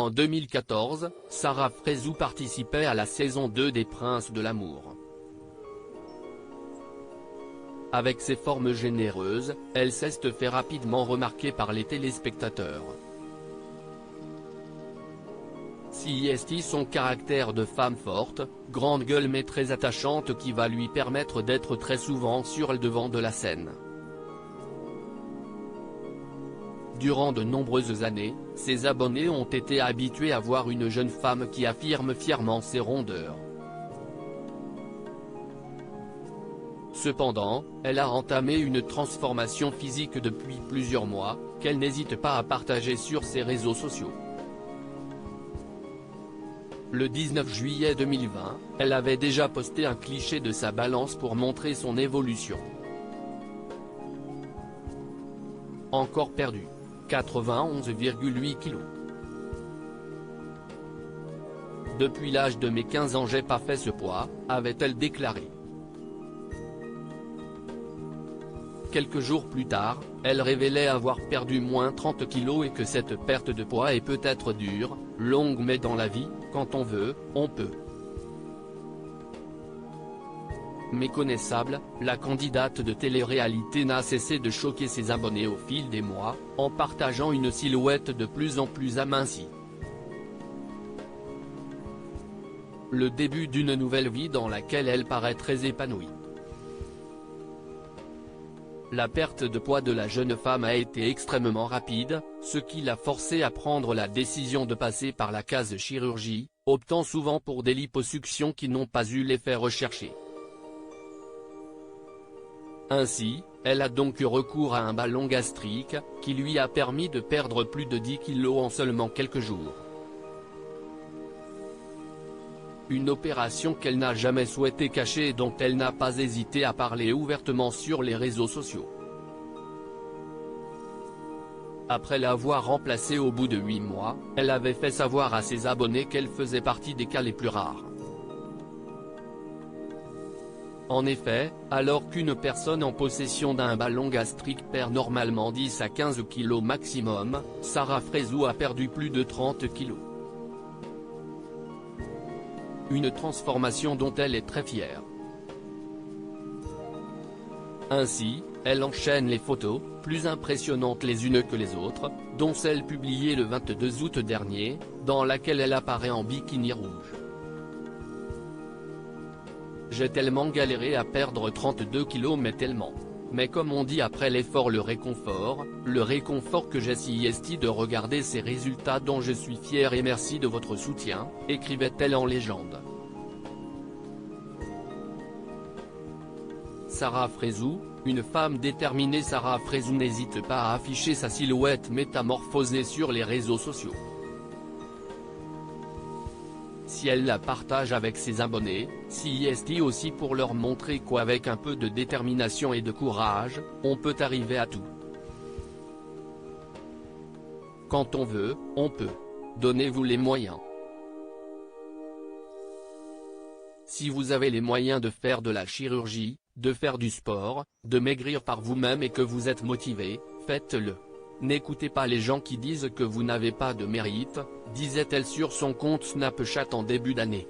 En 2014, Sarah Frézou participait à la saison 2 des Princes de l'amour. Avec ses formes généreuses, elle s'est fait rapidement remarquer par les téléspectateurs. CIST son caractère de femme forte, grande gueule mais très attachante qui va lui permettre d'être très souvent sur le devant de la scène. Durant de nombreuses années, ses abonnés ont été habitués à voir une jeune femme qui affirme fièrement ses rondeurs. Cependant, elle a entamé une transformation physique depuis plusieurs mois, qu'elle n'hésite pas à partager sur ses réseaux sociaux. Le 19 juillet 2020, elle avait déjà posté un cliché de sa balance pour montrer son évolution. Encore perdu. 91,8 kg. Depuis l'âge de mes 15 ans j'ai pas fait ce poids, avait-elle déclaré. Quelques jours plus tard, elle révélait avoir perdu moins 30 kg et que cette perte de poids est peut-être dure, longue mais dans la vie, quand on veut, on peut. Méconnaissable, la candidate de télé-réalité n'a cessé de choquer ses abonnés au fil des mois, en partageant une silhouette de plus en plus amincie. Le début d'une nouvelle vie dans laquelle elle paraît très épanouie. La perte de poids de la jeune femme a été extrêmement rapide, ce qui l'a forcée à prendre la décision de passer par la case chirurgie, optant souvent pour des liposuctions qui n'ont pas eu l'effet recherché. Ainsi, elle a donc eu recours à un ballon gastrique, qui lui a permis de perdre plus de 10 kg en seulement quelques jours. Une opération qu'elle n'a jamais souhaité cacher et dont elle n'a pas hésité à parler ouvertement sur les réseaux sociaux. Après l'avoir remplacée au bout de 8 mois, elle avait fait savoir à ses abonnés qu'elle faisait partie des cas les plus rares. En effet, alors qu'une personne en possession d'un ballon gastrique perd normalement 10 à 15 kg maximum, Sarah Frézou a perdu plus de 30 kg. Une transformation dont elle est très fière. Ainsi, elle enchaîne les photos, plus impressionnantes les unes que les autres, dont celle publiée le 22 août dernier, dans laquelle elle apparaît en bikini rouge. J'ai tellement galéré à perdre 32 kg mais comme on dit après l'effort le réconfort que j'ai CIST de regarder ces résultats dont je suis fier et merci de votre soutien, écrivait-elle en légende. Sarah Frézou, une femme déterminée. Sarah Frézou n'hésite pas à afficher sa silhouette métamorphosée sur les réseaux sociaux. Si elle la partage avec ses abonnés, CIST aussi pour leur montrer qu'avec un peu de détermination et de courage, on peut arriver à tout. Quand on veut, on peut. Donnez-vous les moyens. Si vous avez les moyens de faire de la chirurgie, de faire du sport, de maigrir par vous-même et que vous êtes motivé, faites-le. N'écoutez pas les gens qui disent que vous n'avez pas de mérite, disait-elle sur son compte Snapchat en début d'année.